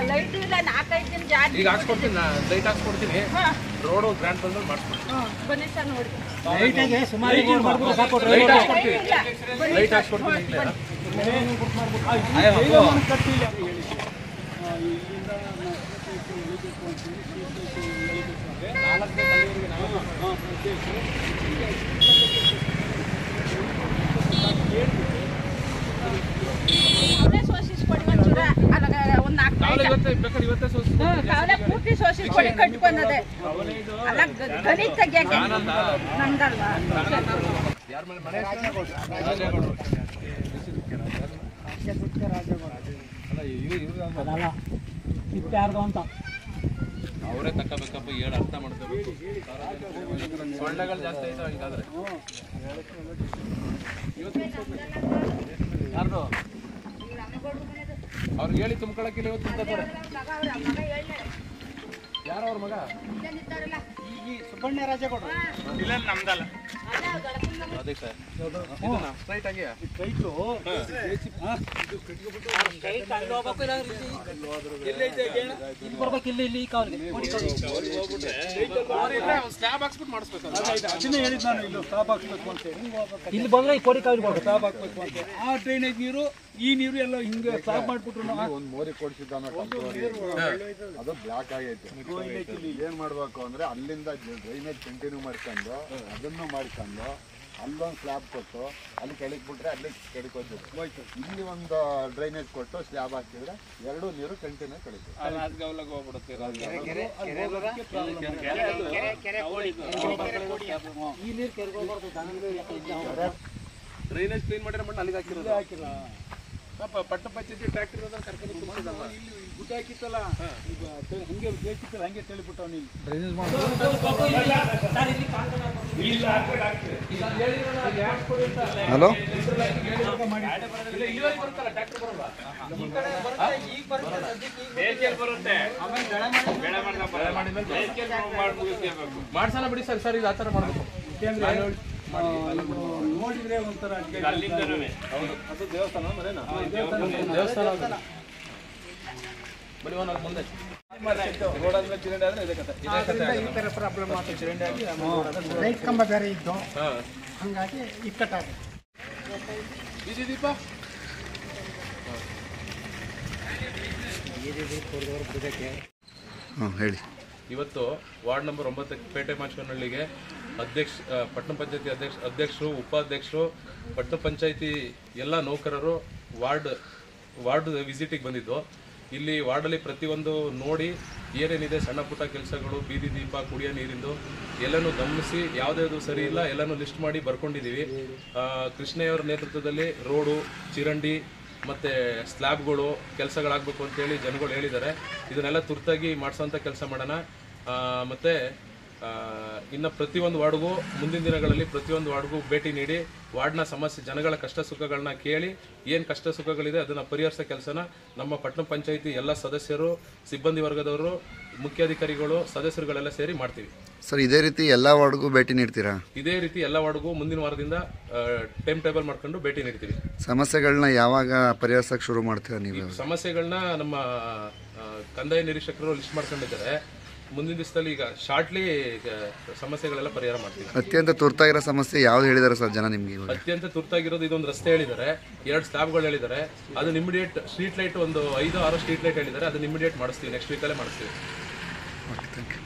Light ಇಲ್ಲ 4-5 ದಿನ ಜಾಸ್ತಿ ಈಗ ಹಾಕ್ಸ್ಕೊಡ್ತೀನಿ ಲೈಟ್ ಹಾಕ್ಸ್ಕೊಡ್ತೀನಿ ರೋಡ್ ಗ್ರ್ಯಾಂಡ್ ಬಂದ್ರೆ ಮಾಡಿಸ್ಕೊಡ್ತೀನಿ ಬನ್ನಿ ಸರ್ ನೋಡಿ ಲೈಟಿಗೆ ಸುಮಾರು ಲೈಟ್ ಹಾಕ್ಸ್ಕೊಡ್ತೀನಿ ಪೂರ್ತಿ ಸೋಸಿಸ್ಕೊಡಿ ಕಟ್ಕೊಂಡದೆ ಅಲ್ಲ ಗಣಿ ತೆಗಿಯಕ್ಕೆ ನಮ್ದಲ್ವಾ ಅಂತ ಅವರೇ ತಕ್ಕಬೇಕಪ್ಪ ಹೇಳಿ ಅರ್ಥ ಮಾಡ್ಕೋಬೇಕು ಸೊಳ್ಳೆಗಳು ಜಾಸ್ತಿ ಆಯ್ತಾವ ಹಿಂಗಾದ್ರೆ ಯಾರ್ದು ಅವ್ರಿಗೆ ಹೇಳಿ ತುಂಬ್ಕೊಳಕ್ಕಿಲ್ಲ ಇವತ್ತು ತುಂಬ್ತಾರೆ ಯಾರು ಅವ್ರ ಮಗ ಸುಬ್ಬಣ್ಣ ರಾಜೇಗೌಡ ಇಲ್ಲ ನಮ್ದಲ್ಲ ಅದೇ ಸರ್ ಸ್ಟ್ರೈಟ್ ಆಗಿ ಸ್ಲ್ಯಾಬ್ ಹಾಕ್ಸ್ಬಿಟ್ಟು ಮಾಡಿಸ್ಬೇಕು ಅದನ್ನೇ ಹೇಳಿದ್ ನಾನು ಇಲ್ಲಿ ಸ್ಲಾಬ್ ಹಾಕ್ಬೇಕು ಅಂತ ಇಲ್ಲಿ ಬಂದ್ರೆ ಈ ಕೋಡಿ ಕಾವಿಗೆ ಸ್ಲಾಬ್ ಹಾಕ್ಬೇಕು ಅಂತ ಆ ಡ್ರೈನೇಜ್ ನೀರು ಈ ನೀರು ಎಲ್ಲ ಹಿಂಗೆ ಸ್ಲಾಬ್ ಮಾಡ್ಬಿಟ್ರು ಒಂದು ಮೋರಿ ಕೊಡ್ಸಿದ್ದಾನೆ ಅದು ಬ್ಲಾಕ್ ಆಗೈತೆ ಏನ್ ಮಾಡ್ಬೇಕು ಅಂದ್ರೆ ಅಲ್ಲಿಂದ ಡ್ರೈನೇಜ್ ಕಂಟಿನ್ಯೂ ಮಾಡ್ಕೊಂಡು ಅದನ್ನು ಮಾಡ್ಕೊಂಡು ಅಲ್ಲೊಂದು ಸ್ಲ್ಯಾಬ್ ಕೊಟ್ಟು ಅಲ್ಲಿ ಕೆಳಗೆ ಬಿಟ್ರೆ ಅಲ್ಲಿ ಕೆಳಗೆ ಹೋಗ್ತದೆ ಇಲ್ಲಿ ಒಂದು ಡ್ರೈನೇಜ್ ಕೊಟ್ಟು ಸ್ಲ್ಯಾಬ್ ಹಾಕಿದ್ರೆ ಎರಡು ನೀರು ಕಂಟಿನ್ಯೂ ಕಳಿತೀವಿ ಡ್ರೈನೇಜ್ ಕ್ಲೀನ್ ಮಾಡಿರೋ ಮಣ್ಣು ಅಲ್ಲಿಗೆ ಹಾಕಿಲ್ಲ ಪಟ್ಟ ಪಂಚಾಯತಿ ಟ್ರ್ಯಾಕ್ಟರ್ ಕರ್ಕೊಂಡು ಗುಡ್ಡ ಹಾಕಿತ್ತಲ್ಲ ಹಂಗೆ ಬೇಕಿತ್ತಲ್ಲ ಹಂಗೆ ತಿಳಿಬಿಟ್ಟವ್ ನೀವು ಹಲೋ ಮಾಡ್ಸಲ್ಲ ಬಿಡಿ ಸರ್ ಸರ್ ಇದು ಆ ಥರ ಮಾಡಬೇಕು ನೋಡಿದ್ರೆ ಒಂಥರ ಅದು ದೇವಸ್ಥಾನ ದೇವಸ್ಥಾನ ಬರೀ ಒಂದು ಮುಂದೆ ರೋಡ್ ಆದ್ಮೇಲೆ ಚಿರಂಡಿ ಆದ್ರೆ ಇದೇ ಕತೆ ಈ ಥರ ಪ್ರಾಬ್ಲಮ್ ಆಯ್ತು ಚಿರಂಡಿ ಆಗಿ ಲೈಟ್ ಕಂಬ ಬೇರೆ ಇದ್ದು ಹಂಗಾಗಿ ಇಕ್ಕಟ್ಟಾಗಿ ಬೀದಿ ದೀಪ ಹೇಳಿ ಇವತ್ತು ವಾರ್ಡ್ ನಂಬರ್ 9 ಪೇಟೆ ಮಾಚಕನಹಳ್ಳಿಗೆ ಪಟ್ಟಣ ಪಂಚಾಯತಿ ಅಧ್ಯಕ್ಷರು ಉಪಾಧ್ಯಕ್ಷರು ಪಟ್ಟಣ ಪಂಚಾಯತಿ ಎಲ್ಲ ನೌಕರರು ವಾರ್ಡ್ ವಿಸಿಟಿಗೆ ಬಂದಿದ್ದು. ಇಲ್ಲಿ ವಾರ್ಡಲ್ಲಿ ಪ್ರತಿಯೊಂದು ನೋಡಿ ಏನೇನಿದೆ ಸಣ್ಣ ಪುಟ್ಟ ಕೆಲಸಗಳು, ಬೀದಿ ದೀಪ, ಕುಡಿಯೋ ನೀರಿಂದು ಎಲ್ಲನೂ ಗಮನಿಸಿ ಯಾವುದ್ಯಾವುದು ಸರಿ ಇಲ್ಲ ಎಲ್ಲನೂ ಲಿಸ್ಟ್ ಮಾಡಿ ಬರ್ಕೊಂಡಿದ್ದೀವಿ. ಕೃಷ್ಣಯ್ಯವರ ನೇತೃತ್ವದಲ್ಲಿ ರೋಡು, ಚಿರಂಡಿ ಮತ್ತು ಸ್ಲ್ಯಾಬ್ಗಳು ಕೆಲಸಗಳಾಗಬೇಕು ಅಂತೇಳಿ ಜನಗಳು ಹೇಳಿದ್ದಾರೆ. ಇದನ್ನೆಲ್ಲ ತುರ್ತಾಗಿ ಮಾಡಿಸೋಂಥ ಕೆಲಸ ಮಾಡೋಣ. ಮತ್ತು ಇನ್ನು ಪ್ರತಿಯೊಂದು ವಾರ್ಡ್ಗೂ ಮುಂದಿನ ದಿನಗಳಲ್ಲಿ ಪ್ರತಿಯೊಂದು ವಾರ್ಡ್ಗೂ ಭೇಟಿ ನೀಡಿ ವಾರ್ಡ್ನ ಸಮಸ್ಯೆ, ಜನಗಳ ಕಷ್ಟ ಸುಖಗಳನ್ನ ಕೇಳಿ ಏನು ಕಷ್ಟ ಸುಖಗಳಿದೆ ಅದನ್ನು ಪರಿಹರಿಸೋ ಕೆಲಸನ ನಮ್ಮ ಪಟ್ಟಣ ಪಂಚಾಯಿತಿ ಎಲ್ಲ ಸದಸ್ಯರು, ಸಿಬ್ಬಂದಿ ವರ್ಗದವರು, ಮುಖ್ಯಾಧಿಕಾರಿಗಳು, ಸದಸ್ಯರುಗಳೆಲ್ಲ ಸೇರಿ ಮಾಡ್ತೀವಿ. ಸರ್, ಇದೇ ರೀತಿ ಎಲ್ಲ ವಾರ್ಡ್ಗೂ ಭೇಟಿ ನೀಡ್ತೀರಾ? ಇದೇ ರೀತಿ ಎಲ್ಲ ವಾರ್ಡ್ಗೂ ಮುಂದಿನ ವಾರದಿಂದ ಟೈಮ್ ಟೇಬಲ್ ಮಾಡ್ಕೊಂಡು ಭೇಟಿ ನೀಡ್ತೀವಿ. ಸಮಸ್ಯೆಗಳನ್ನ ಯಾವಾಗ ಪರಿಹರಿಸಕ್ಕೆ ಶುರು ಮಾಡ್ತೀರಾ ನೀವು? ಸಮಸ್ಯೆಗಳನ್ನ ನಮ್ಮ ಕಂದಾಯ ನಿರೀಕ್ಷಕರು ಲಿಸ್ಟ್ ಮಾಡ್ಕೊಂಡಿದ್ದಾರೆ. ಮುಂದಿನ ದಿವಸದಲ್ಲಿ ಈಗ ಶಾರ್ಟ್ಲಿ ಸಮಸ್ಯೆಗಳೆಲ್ಲ ಪರಿಹಾರ ಮಾಡ್ತೀವಿ. ಅತ್ಯಂತ ತುರ್ತಾಗಿರೋ ಸಮಸ್ಯೆ ಯಾವ್ದು ಹೇಳಿದಾರೆ ಸರ್ ಜನ ನಿಮ್ಗೆ? ಅತ್ಯಂತ ತುರ್ತಾಗಿರೋದು ಇದೊಂದು ರಸ್ತೆ ಹೇಳಿದ್ದಾರೆ, 2 ಸ್ಲ್ಯಾಬ್ಗಳು ಹೇಳಿದ್ದಾರೆ. ಅದನ್ನ ಇಮಿಡಿಯೇಟ್ ಸ್ಟ್ರೀಟ್ ಲೈಟ್ ಒಂದು 5-6 ಸ್ಟ್ರೀಟ್ ಲೈಟ್ ಹೇಳಿದ್ದಾರೆ. ಅದನ್ನ ಇಮಿಡಿಯೇಟ್ ಮಾಡಿಸ್ತೀವಿ, ನೆಕ್ಸ್ಟ್ ವೀಕಲ್ಲೇ ಮಾಡಿಸ್ತೀವಿ. Okay, thank you.